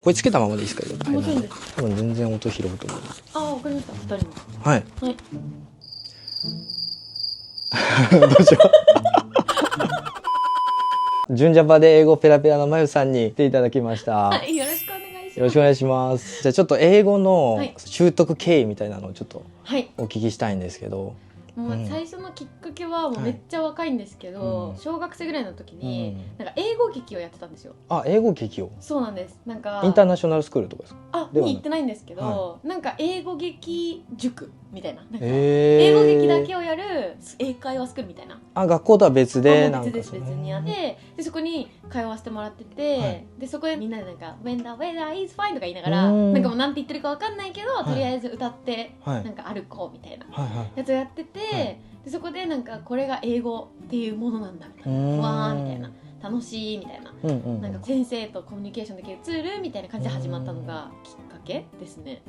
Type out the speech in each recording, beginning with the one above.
これつけたままでいいですか？もちろんです。多分全然音拾うと思う。あ、わかりました。二人も。はい。はい。どうしよう。純ジャパで英語ペラペラのまゆさんに来ていただきました。はい、よろしくお願いします。よろしくお願いします。じゃあちょっと英語のはい習得経緯みたいなのをちょっとはい。お聞きしたいんですけど。もう最初のきっかけはもうめっちゃ若いんですけど、はい小学生ぐらいの時に、うんなんか英語劇をやってたんですよ。あ、英語劇を。そうなんです。なんかインターナショナルスクールとかですか？ではないに行ってないんですけど、なんか英語劇塾みたいな、なんか英英語劇だけをやる英会話スクールみたいな。あ、学校とは別でなんか別です別にあってでそこに通わせてもらってて、はい、でそこでみんなでなんか「When the weather is fine」とか言いながらなんかもうなんて言ってるかわかんないけど、とりあえず歌ってはいなんか歩こうみたいなはいはいやつをやってて、はいでそこでなんかこれが英語っていうものなんだみたいな、わーみたいな、楽しいみたいな、なんか先生とコミュニケーションできるツールみたいな感じで始まったのがきっかけですね。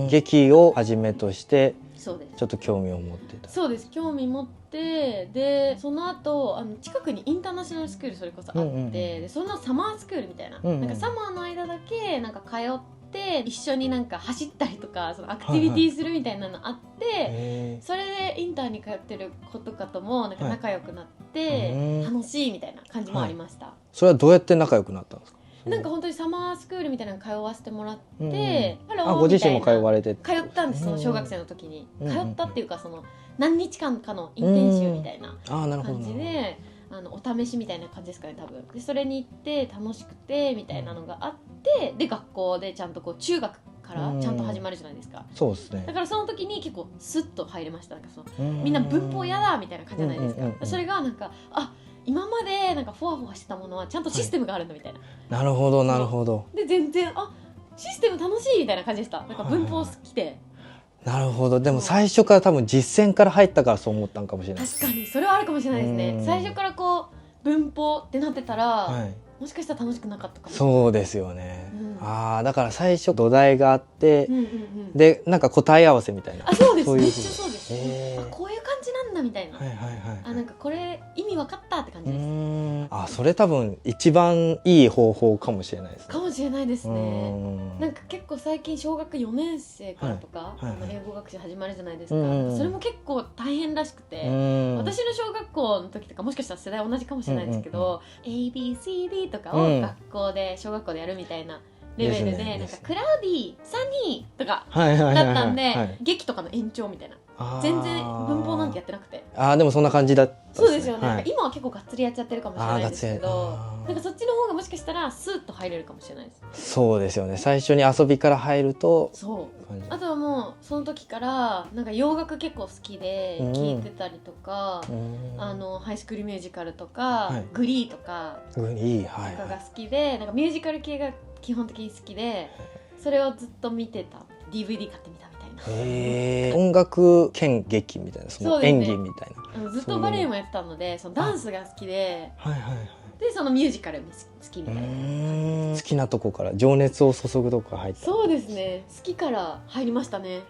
劇をはじめとしてそうです。ちょっと興味を持ってた。そうです。興味持ってでその後近くにインターナショナルスクールそれこそあって、でそのサマースクールみたいな、なんかサマーの間だけなんか通って一緒になんか走ったりとかそのアクティビティするみたいなのあって、それでインターに通ってる子とかともなんか仲良くなって、楽しいみたいな感じもありました。それはどうやって仲良くなったんですか？なんか本当にサマースクールみたいなの通わせてもらって、ご自身も通われて通ったんです。その小学生の時に通ったっていうか、その何日間かのインテンシブみたいな感じでお試しみたいな感じですかね、多分。でそれに行って楽しくてみたいなのがあって、で学校でちゃんとこう中学からちゃんと始まるじゃないですか。そうですね。だからその時に結構スッと入れました。なんかそのみんな文法やだみたいな感じじゃないですか。それがなんか今までなんかフォアフォアしてたものはちゃんとシステムがあるんだみたいな。なるほどなるほど。で全然システム楽しいみたいな感じでした。なんか文法好きで。なるほど。でも最初から多分実践から入ったからそう思ったんかもしれない。確かにそれはあるかもしれないですね。最初からこう文法ってなってたら、もしかしたら楽しくなかったかもしれない。そうですよね。だから最初土台があって、でなんか答え合わせみたいな。そうです。めっちゃそうです。こういう感じなんだみたいな。なんかこれ意味分かったって感じです。それ多分一番いい方法かもしれないですね。かもしれないですね。なんか結構最近小学4年生からとか英語学習始まるじゃないですか。それも結構大変らしくて、私の小学校の時とかもしかしたら世代同じかもしれないですけど、ABCD とかを学校で小学校でやるみたいなレベルで、なんかクラウディサニーとかだったんで、劇とかの延長みたいな。全然文法なんてやってなくて。でもそんな感じだった。そうですよね。今は結構がっつりやっちゃってるかもしれないですけど、なんかそっちの方がもしかしたらスーッと入れるかもしれないです。そうですよね。最初に遊びから入ると。そう。あとはもうその時からなんか洋楽結構好きで聴いてたりとか、ハイスクールミュージカルとか、グリーとかが好きで、なんかミュージカル系が基本的に好きで、それをずっと見てた。DVD 買ってみたみたいな。音楽兼劇みたいな、その演技みたいな。ずっとバレエもやってたので、そのダンスが好きで、でそのミュージカルも好きみたいな。好きなとこから情熱を注ぐとこから入った。そうですね。好きから入りましたね。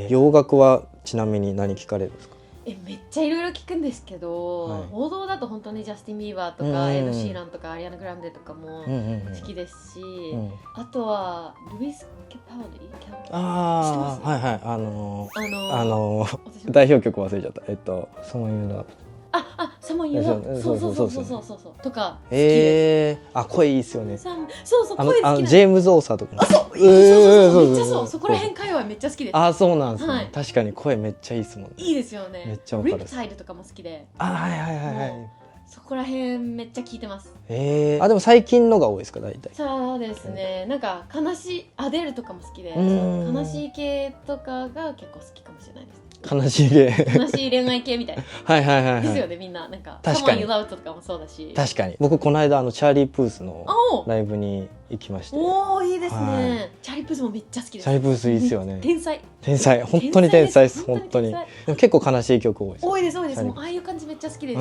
洋楽はちなみに何聞かれるんですか？めっちゃいろいろ聞くんですけど、王道だと本当にジャスティン・ビーバーとかエド・シーランとかアリアナ・グランデとかも好きですし、あとはルイス・キャパーディ。代表曲忘れちゃった。そのいうのサモンユーそうとか好きです。声いいですよね。そう声好きなジェームズ・オーサーとか。めっちゃそこら辺界隈めっちゃ好きです。そうなんですね。確かに声めっちゃいいですもんね。いいですよね。めっちゃわかる。リプタイルとかも好きで。そこら辺めっちゃ聞いてます。でも最近のが多いですか、大体。そうですね。なんか悲しいアデルとかも好きで、悲しい系とかが結構好きかもしれないです。悲しい系。悲しい恋愛系みたいな。ですよね、みんな。なんかサマー・ユダウトとかもそうだし。確かに。僕この間チャーリー・プースのライブに行きまして。いいですね。チャーリー・プースもめっちゃ好きです。チャーリー・プースいいですよね。天才。本当に天才です。本当に。でも結構悲しい曲多いです。多いです。ああいう感じめっちゃ好きです。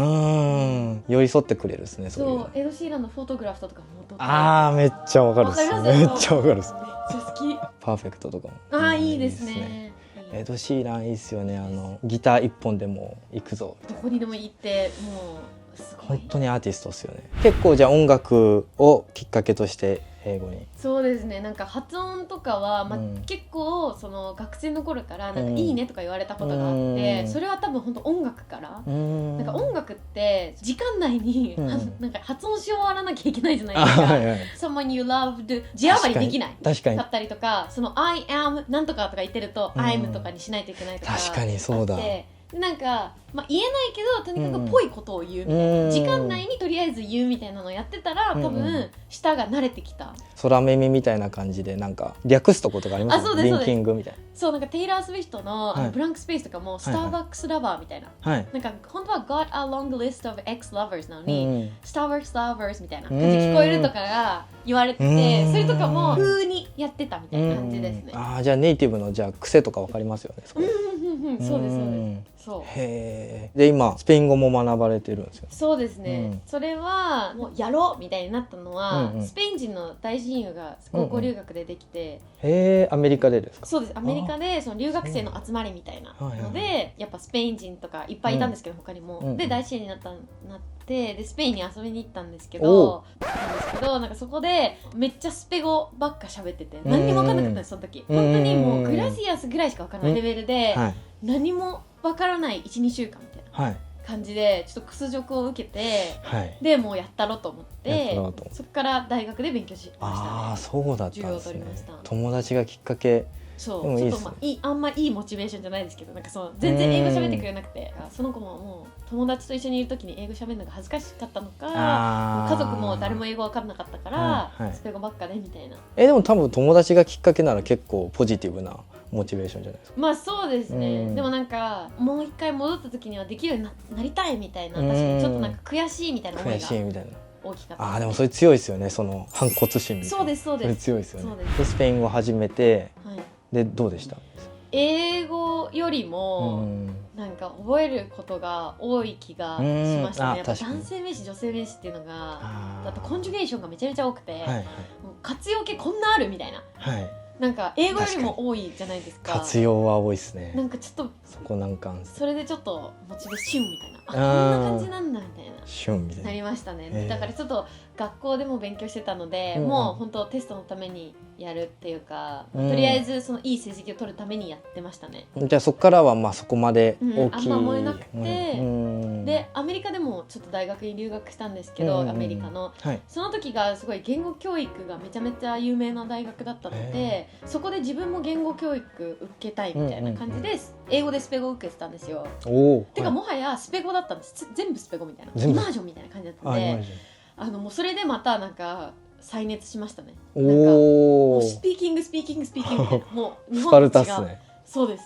寄り添ってくれるですね。そう、エド・シーランのフォトグラフとかも。めっちゃわかるです。めっちゃわかるです。めっちゃ好き。パーフェクトとかも。いいですね。エド・シーランいいっすよね。ギター一本でも行くぞ。どこにでも行ってもうすごい。本当にアーティストっすよね。結構じゃあ音楽をきっかけとして英語に。そうですね、なんか発音とかは、うん結構その学生の頃からなんかいいねとか言われたことがあって、うんそれは多分本当音楽から、ななんか音楽って時間内に、うんなんか発音し終わらなきゃいけないじゃないあですか。はいはい Someone you loved 字余りできない確かにだったりとか、その I am なんとかとか言ってると、うん I'm とかにしないといけないとか確かにそうだあってなんか、言えないけどとにかくぽいことを言うみたいな、うん時間内にとりあえず言うみたいなのをやってたら多分、うん舌が慣れてきた。空耳みたいな感じでなんか略すとことかありますあそうですリンキングみたいそう、なんかテイラー・スウィフトの、はいブランクスペースとかもスターバックスラバーみたいな、な。はい。なんか本当は got a long list of ex-lovers なのに、うんスターバックスラバーズみたいな感じ聞こえるとかが言われてうて、んそれとかも風にやってたみたいな感じですね。ああじゃあネイティブのじゃあ癖とかわかりますよね。そこそうですそうです。んそうへえ。で今スペイン語も学ばれてるんですよ。そうですね、うんそれはもうやろうみたいになったのは、うんうんスペイン人の大親友が高校留学でできて、へえアメリカでですか。そうです、アメリカでその留学生の集まりみたいなので、はいはやっぱスペイン人とかいっぱいいたんですけど、他にも、うんで大親友になってでスペインに遊びに行ったんですけおどなんかそこでめっちゃスペ語ばっか喋ってて何にも分かんなかったんですその時。本当にもうグラシアスぐらいしか分からないレベルで、はい何も分からない 1,2 週間みたいなはい感じでちょっと屈辱を受けて、はい。でもうやったろうと思っやってたろうと思ってそこから大学で勉強しましたああね。そうだったん授業をですね取りました。友達がきっかけ。そうでもいいっすねちょっとあんまいいモチベーションじゃないですけど、なんかそう全然英語喋ってくれなくて、その子ももう友達と一緒にいる時に英語喋るのが恥ずかしかったのか、あー家族も誰も英語分かんなかったから、はいはいスペ語ばっかでみたいな。でも多分友達がきっかけなら結構ポジティブなモチベーションじゃないですか。まあそうですね、うんでもなんかもう一回戻った時にはできるようになりたいみたいな、確かにちょっとなんか悔しいみたいな思い悔がしいみたいな。大きかった。ああでもそれ強いですよね。その反骨心みたいな。そうですそうですそれ強いですよね。そうですでスペイン語始めてはい、でどうでした？英語よりうも、んなんか覚えることが多い気がしましたね。やっぱ確かに男性名詞女性名詞っていうのがあーあとコンジュゲーションがめちゃめちゃ多くて、はいはいもう活用形こんなあるみたいな、はい。なんか英語よりも多いじゃないですか。活用は多いですね。なんかちょっとそこ難関それでちょっとモチベーションみたいな、こんあーな感じなんだみたいなシュンみたいな。なりましたね、へーだからちょっと学校でも勉強してたので、うんうんもう本当テストのためにやるっていうか、うんとりあえずそのいい成績を取るためにやってましたね。じゃあそこからはまあそこまで大きい、あんま思えなくてうんでアメリカでもちょっと大学に留学したんですけど、うんうんアメリカのはいその時がすごい言語教育がめちゃめちゃ有名な大学だったので、そこで自分も言語教育受けたいみたいな感じで、英語でスペ語を受けてたんですよ。おお。てかもはやスペ語だったんです。全部スペ語みたいな全部イマージョンみたいな感じだったんはいで、もうそれでまたなんか再熱しましたね。おなんかもおうスピーキングみたいな、もう日スパル本と違う。タっすね。そうです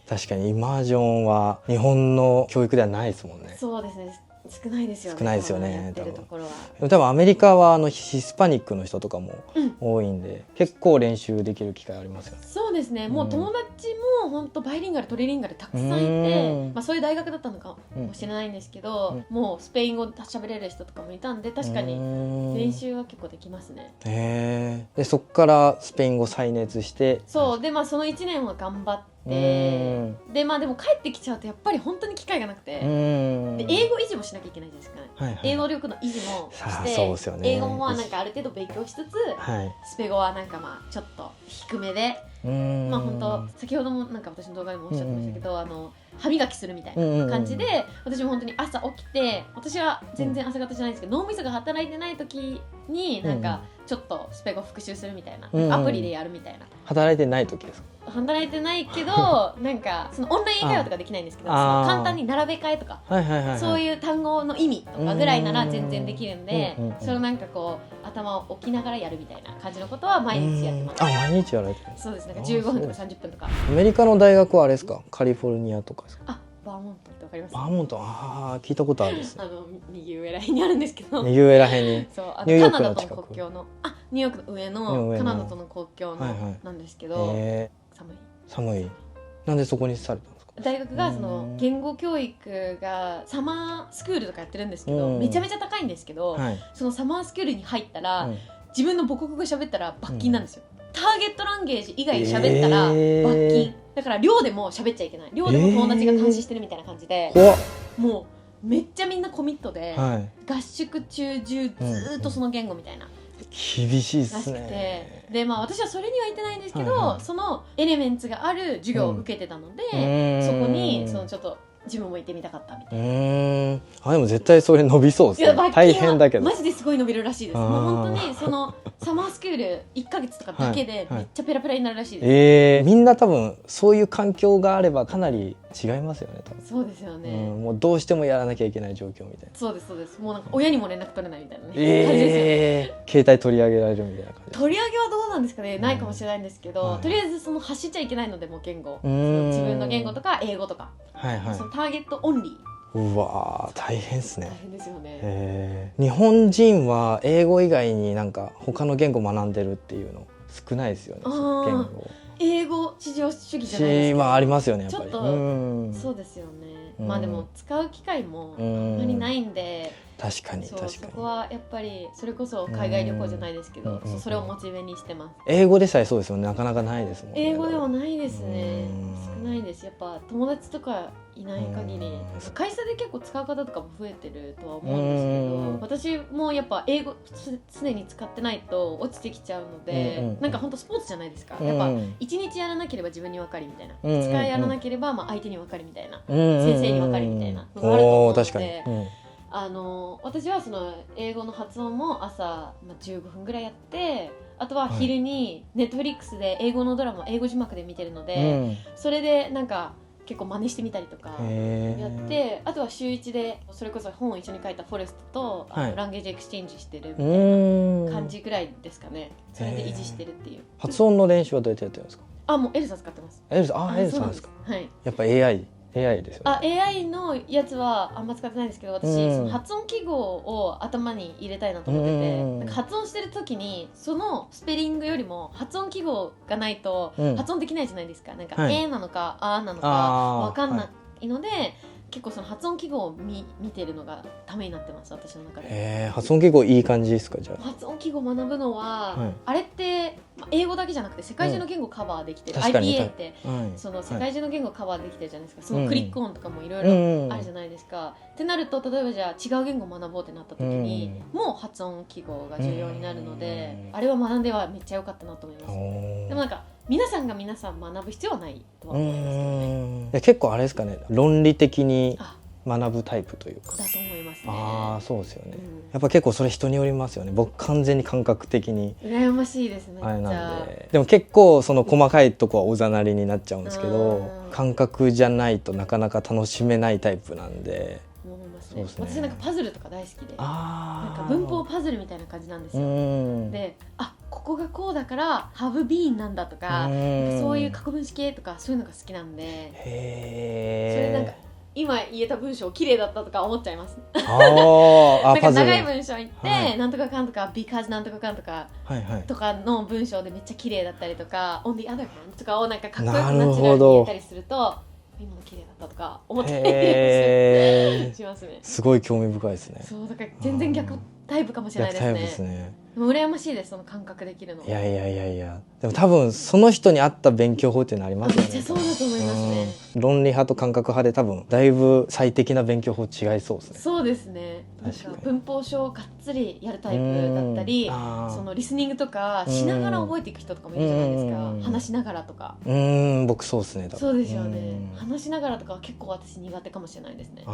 確かにイマージョンは日本の教育ではないですもんね。そうですね、少ないですよね。少ないですよねやってるところは。でも多分アメリカはヒスパニックの人とかもうん多いんで、結構練習できる機会ありますよね。そうですね、もう友達も本当バイリンガルトリリンガルたくさんいて、うんそういう大学だったのかもしれないんですけど、もうスペイン語喋れる人とかもいたんで、確かに練練習は結構できますね。へえ。でそこからスペイン語再熱してそうで、その1年は頑張って、ででも帰ってきちゃうとやっぱり本当に機会がなくて、で英語維持もしなきゃいけないじゃないですかね、はいはい英語力の維持もさあして、そうですよね英語もなんかある程度勉強しつつ、はいスペ語はなんかちょっと低めで、本当先ほどもなんか私の動画でもおっしゃってましたけど、歯磨きするみたいな感じで、私も本当に朝起きて、私は全然朝方じゃないんですけど、脳みそが働いてない時になんかちょっとスペ語復習するみたいな、アプリでやるみたいな。働いてない時ですか？働いてないけどなんかそのオンライン英会話とかできないんですけど、その簡単に並べ替えとか、そういう単語の意味とかぐらいなら全然できるんで、それをなんかこう頭を置きながらやるみたいな感じのことは毎日やってます。毎日やられてる。そうですね、なんか15分とか30分とか。アメリカの大学はあれですか？カリフォルニアとかですか？バーモントってわかります？バーモント、聞いたことあるですね。右上らへんにあるんですけど、右上らへんに。そう、ニューヨーカナダとクの近くの国境の、ニューヨークの上のカナダとの国境のなんですけど、寒い。寒い。なんでそこにされたんですか？大学がその言語教育がサマースクールとかやってるんですけど、めちゃめちゃ高いんですけど、そのサマースクールに入ったら、自分の母国語喋ったら罰金なんですよ。ターゲットランゲージ以外喋ったら罰金。だから寮でも喋っちゃいけない。寮でも友達が監視してるみたいな感じで、もうめっちゃみんなコミットで、合宿中ずーっとその言語みたいな。厳しいっすらしくて、ね。でまあ私はそれには行ってないんですけど、そのエレメンツがある授業を受けてたので、そこにそのちょっと自分も行ってみたかったみたいな。でも絶対それ伸びそうですね。大変だけどマジですごい伸びるらしいです。もう本当にそのサマースクール1ヶ月とかだけでめっちゃペラペラになるらしいです。みんな多分そういう環境があればかなり違いますよね。多分そうですよね、もうどうしてもやらなきゃいけない状況みたいな。そうですそうです。もうなんか親にも連絡取れないみたいなね、感じですよね。携帯取り上げられるみたいな感じ。取り上げはどうなんですかね、ないかもしれないんですけど、とりあえずその発しちゃいけないので、もう言語、自分の言語とか英語とか、そのターゲットオンリー。うわー大変っすね。大変ですよね。日本人は英語以外になんか他の言語学んでるっていうの少ないですよね。言語英語至上主義じゃないですか。ありますよねやっぱり。ちょっとそうですよね。まあでも使う機会もあんまりないんで、確かにそこはやっぱりそれこそ海外旅行じゃないですけど、それをモチベにしてます。英語でさえそうですよね。なかなかないですもんね。英語でもないですね。少ないです。やっぱ友達とかいない限り、会社で結構使う方とかも増えてるとは思うんですけど、私もやっぱ英語常に使ってないと落ちてきちゃうので、なんか本当スポーツじゃないですか。やっぱ一日やらなければ自分に分かりみたいな、2日やらなければまあ相手に分かりみたいな、先生に分かりみたいなのがあると思うので、私はその英語の発音も朝、15分ぐらいやって、あとは昼にネットフリックスで英語のドラマ英語字幕で見てるので、それでなんか結構真似してみたりとかやって、あとは週1でそれこそ本を一緒に書いたフォレストと、ランゲージエクスチェンジしてるみたいな感じぐらいですかね。それで維持してるっていう。発音の練習はどうやってやってるんですか？もうエルサ使ってます。エルサですか？はい。やっぱ AIですよね。AI のやつはあんま使ってないんですけど、私、その発音記号を頭に入れたいなと思ってて、なんか発音してる時にそのスペリングよりも発音記号がないと発音できないじゃないですか。なんか「なのか「あ」なのか分かんないので、結構その発音記号を見てるのがためになってます、私の中で。発音記号いい感じですか？じゃあ発音記号学ぶのは、あれって英語だけじゃなくて世界中の言語カバーできてる、IPA ってその世界中の言語カバーできてるじゃないですか。そのクリック音とかもいろいろあるじゃないですか。ってなると、例えばじゃあ違う言語を学ぼうってなった時にもう発音記号が重要になるので、あれは学んではめっちゃ良かったなと思います。でもなんか皆さんが学ぶ必要はないとは思いますね。結構あれですかね、論理的に学ぶタイプというか。だと思いますね。そうですよね。やっぱ結構それ人によりますよね。僕完全に感覚的に羨ましいですね。あれなんで、でも結構その細かいとこはおざなりになっちゃうんですけど、感覚じゃないとなかなか楽しめないタイプなんで。私なんかパズルとか大好きで、なんか文法パズルみたいな感じなんですよ。で、ここがこうだからハブビーンなんだとか、そういう過去分詞系とかそういうのが好きなんで、それなんか今言えた文章綺麗だったとか思っちゃいます。なんか長い文章言って、なんとかかんとか because なんとかかんとかとかの文章でめっちゃ綺麗だったりとか on the other hand とかをなんかかっこよくナチュラルに言ったりすると、今の綺麗だったとか思ったりしますね。すごい興味深いですね。そうだから全然逆タイプかもしれないですね。でも羨ましいです、その感覚できるの。いやでも多分その人に合った勉強法っていうのありますよね。めっちゃそうだと思いますね。論理派と感覚派で多分だいぶ最適な勉強法違いそうですね。そうですね。なんか文法書をがっつりやるタイプだったり、そのリスニングとかしながら覚えていく人とかもいるじゃないですか。話しながらとか。僕そうですね。そうですよね。話しながらとかは結構私苦手かもしれないですね。な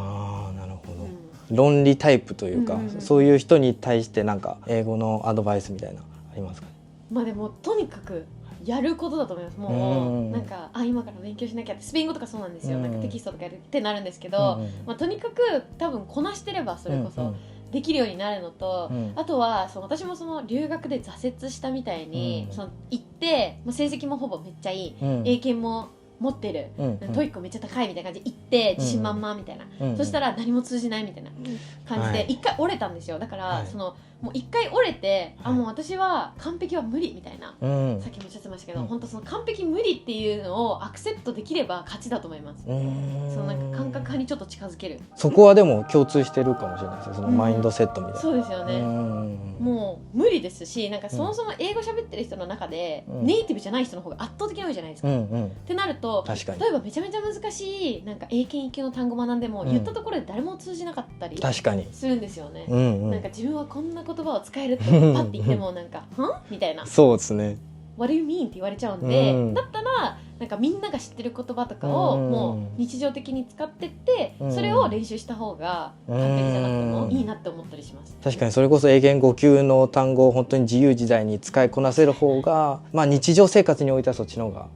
るほど。論理タイプというか、そういう人に対してなんか英語のアドバイスみたいなありますかね？でもとにかくやることだと思います。もうなんか今から勉強しなきゃって、スペイン語とかそうなんですよ。なんかテキストとかやるってなるんですけど、とにかく多分こなしてればそれこそできるようになるのと、あとは私もその留学で挫折したみたいに、その行って成績もほぼめっちゃいい、英検も持ってる、トイックめっちゃ高いみたいな感じで行って自信満々みたいな、そしたら何も通じないみたいな感じで一回折れたんですよ。だからもう一回折れて、もう私は完璧は無理みたいな、さっきもおっしゃってましたけど、本当その完璧無理っていうのをアクセプトできれば勝ちだと思います。そのなんか感覚派にちょっと近づける。そこはでも共通してるかもしれないですよ。そのマインドセットみたいな。そうですよね。もう無理ですし、なんかそもそも英語喋ってる人の中でネイティブじゃない人の方が圧倒的に多いじゃないですか。ってなるとと、確かに例えばめちゃめちゃ難しいなんか英検1級の単語学んでも、言ったところで誰も通じなかったり確かにするんですよね。うんうんなんか自分はこんな言葉を使えるってパッて言ってもなんか「はん?」みたいなそうですね。 「What do you mean?」って言われちゃうんで、うんだったらなんかみんなが知ってる言葉とかをもう日常的に使ってってそれを練習した方が完璧じゃなくてもいいなって思ったりします。確かにそれこそ英検5級の単語を本当に自由自在に使いこなせる方が、まあ、日常生活においてはそっちの方が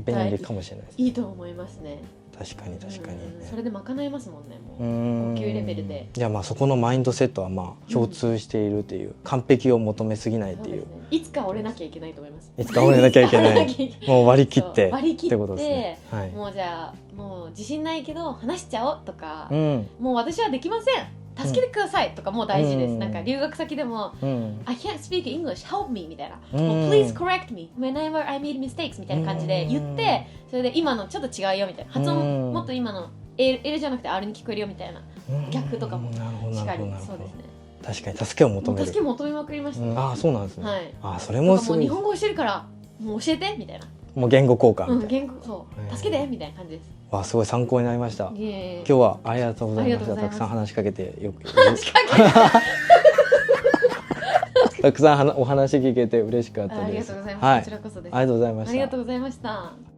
便利かもしれないです。いいと思いますね。確かに確かに、それで賄えますもんね。もう5級レベルで。じゃあまあそこのマインドセットはまあ共通しているっていう、完璧を求めすぎないっていう、いつか折れなきゃいけないと思います。いつか折れなきゃいけないもう割り切ってってことですね。はい、もうじゃあもう自信ないけど話しちゃおうとか、もう私はできません助けてくださいとかも大事です。なんか留学先でも、I can't speak English, help me みたいな、もう Please correct me whenever I made mistakes みたいな感じで言って、それで今のちょっと違うよみたいな、発音もっと今の L じゃなくて R に聞こえるよみたいな、逆とかもしっかり。そうですね。確かに助けを求める。助け求めまくりました。ああそうなんですね。はい。ああそれもすごい。もう日本語教えるからもう教えてみたいな。もう言語交換。言語そう助けてみたいな感じです。わすごい参考になりました。今日はありがとうございました。たくさん話しかけてよく。たくさんお話聞けて嬉しかったです。ありがとうございます。こちらこそです。ありがとうございました。ありがとうございました。